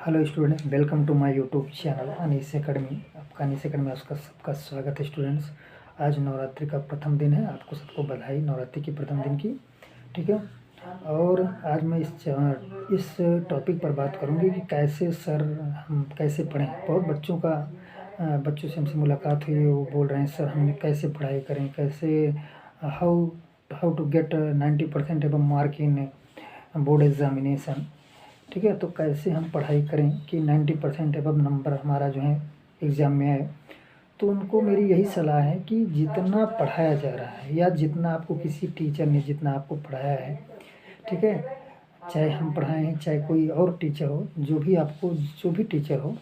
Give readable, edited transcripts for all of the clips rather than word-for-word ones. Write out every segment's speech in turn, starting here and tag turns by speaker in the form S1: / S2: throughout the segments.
S1: Hello student, welcome to my YouTube channel Anees Academy. आपका Anees academy में आपका सबका स्वागत है स्टूडेंट्स। आज नवरात्रि का प्रथम दिन है, आपको सबको बधाई नवरात्रि की प्रथम दिन की। ठीक है। और आज मैं इस टॉपिक पर बात करूंगी कि कैसे सर हम कैसे पढ़ें। बहुत बच्चों से हमसे मुलाकात हुई, वो बोल रहे हैं सर हमने कैसे पढ़ाई करें, कैसे how how to get 90% above mark in board examination. ठीक है, तो कैसे हम पढ़ाई करें कि 90% एबव नंबर हमारा जो है एग्ज़ाम में आए। तो उनको मेरी यही सलाह है कि जितना पढ़ाया जा रहा है या जितना आपको किसी टीचर ने जितना आपको पढ़ाया है, ठीक है, चाहे हम पढ़ाएं हैं चाहे कोई और टीचर हो, जो भी टीचर हो,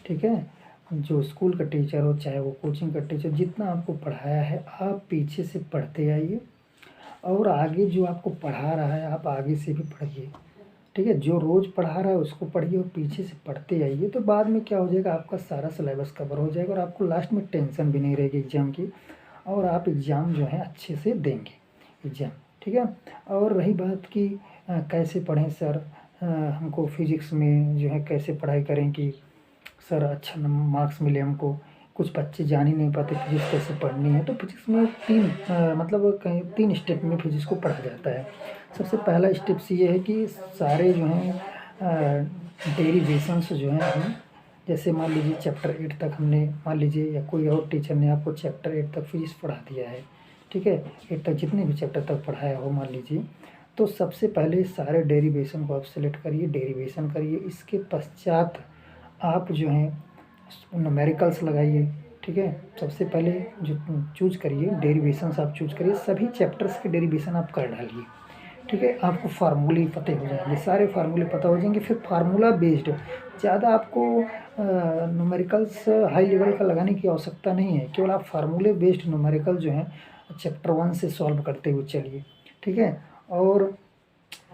S1: ठीक है, जो स्कूल का टीचर हो चाहे वो कोचिंग का टीचर, जितना आपको पढ़ाया है आप पीछे से पढ़ते आइए और आगे जो आपको पढ़ा रहा है आप आगे से भी पढ़िए। ठीक है, जो रोज़ पढ़ा रहा है उसको पढ़िए और पीछे से पढ़ते आइए, तो बाद में क्या हो जाएगा, आपका सारा सिलेबस कवर हो जाएगा और आपको लास्ट में टेंशन भी नहीं रहेगी एग्ज़ाम की, और आप एग्ज़ाम जो है अच्छे से देंगे एग्ज़ाम। ठीक है। और रही बात कि कैसे पढ़ें सर, हमको फिज़िक्स में जो है कैसे पढ़ाई करें कि सर अच्छा मार्क्स मिले हमको। कुछ बच्चे जान ही नहीं पाते फिजिक्स कैसे पढ़नी है। तो फिजिक्स में मतलब कहीं 3 स्टेप में फिजिक्स को पढ़ा जाता है। सबसे पहला स्टेप्स ये है कि सारे जो हैं डेरिवेशंस जो हैं हम, जैसे मान लीजिए चैप्टर 8 तक हमने, मान लीजिए या कोई और टीचर ने आपको चैप्टर 8 तक फिजिक्स पढ़ा दिया है, ठीक है, 8 तक जितने भी चैप्टर तक पढ़ाया हो मान लीजिए, तो सबसे पहले सारे डेरिवेशन को आप सेलेक्ट करिए, डेरिवेशन करिए। इसके पश्चात आप जो हैं न्यूमेरिकल्स लगाइए। ठीक है, सबसे पहले जो चूज़ करिए डेरिवेशंस आप चूज़ करिए, सभी चैप्टर्स के डेरिवेशन आप कर डालिए। ठीक है, आपको फार्मूले पता हो जाएंगे, सारे फार्मूले पता हो जाएंगे। फिर फार्मूला बेस्ड ज़्यादा आपको न्यूमेरिकल्स हाई लेवल का लगाने की आवश्यकता नहीं है, केवल आप फार्मूले बेस्ड न्यूमेरिकल जो है चैप्टर 1 से सॉल्व करते हुए चलिए। ठीक है, और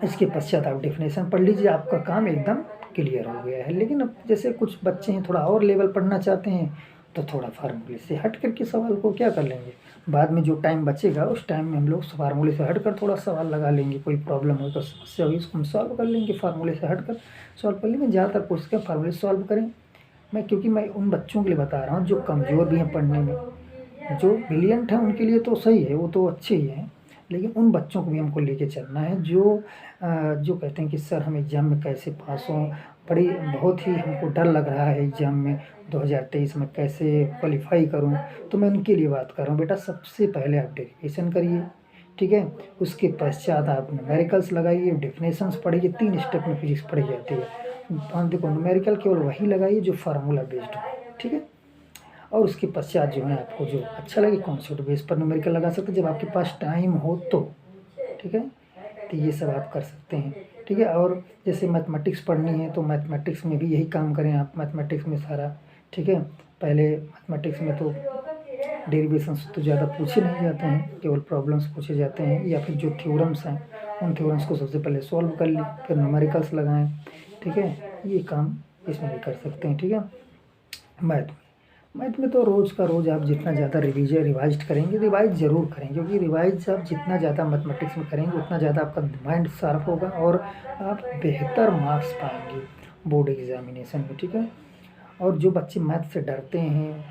S1: इसके पश्चात आप डेफिनेशन पढ़ लीजिए, आपका काम एकदम क्लियर हो गया है। लेकिन अब जैसे कुछ बच्चे हैं थोड़ा और लेवल पढ़ना चाहते हैं, तो थोड़ा फार्मूले से हट करके सवाल को क्या कर लेंगे, बाद में जो टाइम बचेगा उस टाइम में हम लोग फार्मूले से हट कर थोड़ा सवाल लगा लेंगे। कोई प्रॉब्लम हो तो समस्या हुई उसको हम सॉल्व कर लेंगे, फार्मूले से हट कर सॉल्व कर लेंगे। ज़्यादातर कोशिश करें फार्मूले से सॉल्व करें। क्योंकि मैं उन बच्चों के लिए बता रहा हूँ जो कमज़ोर भी हैं पढ़ने में। जो ब्रिलियंट हैं उनके लिए तो सही है, वो तो अच्छे ही हैं, लेकिन उन बच्चों को भी हमको लेके चलना है जो कहते हैं कि सर हम एग्ज़ाम में कैसे पास हों, बहुत ही हमको डर लग रहा है एग्ज़ाम में 2023 में कैसे क्वालिफाई करूं। तो मैं उनके लिए बात कर रहा हूं, बेटा सबसे पहले आप डेरिवेशन करिए। ठीक है, उसके पश्चात आप न्यूमेरिकल्स लगाइए, डेफिनेशंस पढ़िए, 3 स्टेप में फिजिक्स पढ़ी जाती है। देखो न्यूमेरिकल केवल वही लगाइए जो फार्मूला बेस्ड हो। ठीक है, और उसके पश्चात जो है आपको जो अच्छा लगे कॉन्सेप्ट बेस पर न्यूमेरिकल लगा सकते हैं जब आपके पास टाइम हो तो। ठीक है, तो ये सब आप कर सकते हैं। ठीक है, और जैसे मैथमेटिक्स पढ़नी है तो मैथमेटिक्स में भी यही काम करें आप, मैथमेटिक्स में सारा। ठीक है, पहले मैथमेटिक्स में तो डेरिवेशंस तो ज़्यादा पूछे नहीं जाते हैं, केवल प्रॉब्लम्स पूछे जाते हैं, या फिर जो थ्योरम्स हैं उन थ्योरम्स को सबसे पहले सॉल्व कर लें, फिर न्यूमेरिकल्स लगाएं। ठीक है, ये काम इसमें भी कर सकते हैं। ठीक है, मैथ में तो रोज़ का रोज़ आप जितना ज़्यादा रिवाइज करेंगे, रिवाइज ज़रूर करेंगे, क्योंकि रिवाइज आप जितना ज़्यादा मैथमेटिक्स में करेंगे उतना ज़्यादा आपका माइंड शार्प होगा और आप बेहतर मार्क्स पाएंगे बोर्ड एग्जामिनेशन में। ठीक है, और जो बच्चे मैथ से डरते हैं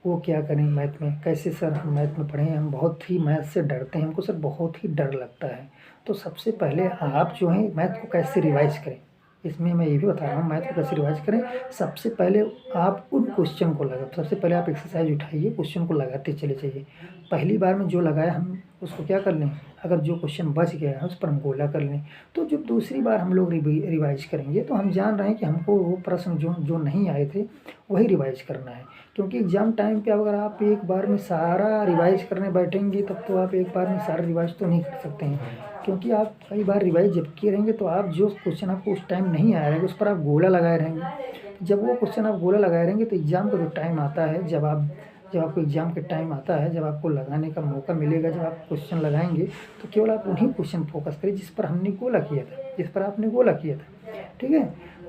S1: वो क्या करें, मैथ में कैसे सर हम मैथ में पढ़ें, हम बहुत ही मैथ से डरते हैं, हमको सर बहुत ही डर लगता है। तो सबसे पहले आप जो है मैथ को कैसे रिवाइज करें, इसमें मैं ये भी बता रहा हूँ मैथ को कैसे रिवाइज करें। सबसे पहले आप उन क्वेश्चन को सबसे पहले आप एक्सरसाइज उठाइए, क्वेश्चन को लगाते चले जाइए। पहली बार में जो लगाया हम उसको क्या कर लें, अगर जो क्वेश्चन बच गया है उस पर हम गोला कर लें। तो जब दूसरी बार हम लोग रिवाइज करेंगे तो हम जान रहे हैं कि हमको वो प्रश्न जो जो नहीं आए थे वही रिवाइज करना है। क्योंकि एग्ज़ाम टाइम पे अगर आप एक बार में सारा रिवाइज करने बैठेंगे तब तो आप एक बार में सारा रिवाइज तो नहीं कर सकते हैं, क्योंकि आप कई बार रिवाइज जब किए रहेंगे तो आप जो क्वेश्चन आपको उस टाइम नहीं आया रहेगा उस पर आप गोला लगाए रहेंगे। जब वो क्वेश्चन आप गोला लगाए रहेंगे तो एग्ज़ाम का जो टाइम आता है, जब आपको एग्ज़ाम के टाइम आता है, जब आपको लगाने का मौका मिलेगा, जब आप क्वेश्चन लगाएंगे तो केवल आप उन्हीं क्वेश्चन फोकस करिए जिस पर हमने गोला किया था, जिस पर आपने गोला किया था। ठीक है,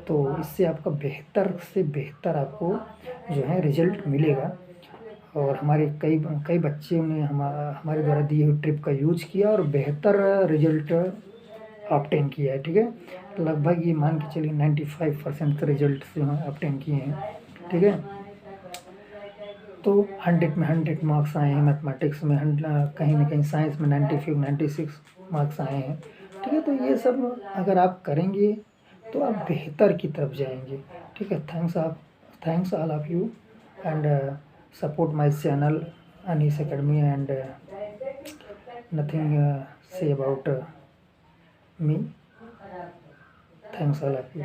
S1: तो इससे आपका बेहतर से बेहतर आपको जो है रिजल्ट मिलेगा। और हमारे कई कई बच्चों ने हमारे द्वारा दी हुई ट्रिप का यूज किया और बेहतर रिजल्ट ऑब्टेन किया है, ठीक है। लगभग ये मान के चलिए 95% रिजल्ट जो हैं ऑब्टेन किए हैं, ठीक है। तो 100 में 100 मार्क्स आए हैं, मैथमेटिक्स में कहीं ना कहीं साइंस में 95 96 मार्क्स आए हैं, ठीक है। तो ये सब अगर आप करेंगे तो आप बेहतर की तरफ जाएंगे, ठीक है। Thanks all of you and support my channel Anees Academy and nothing से about me. Thanks all of you.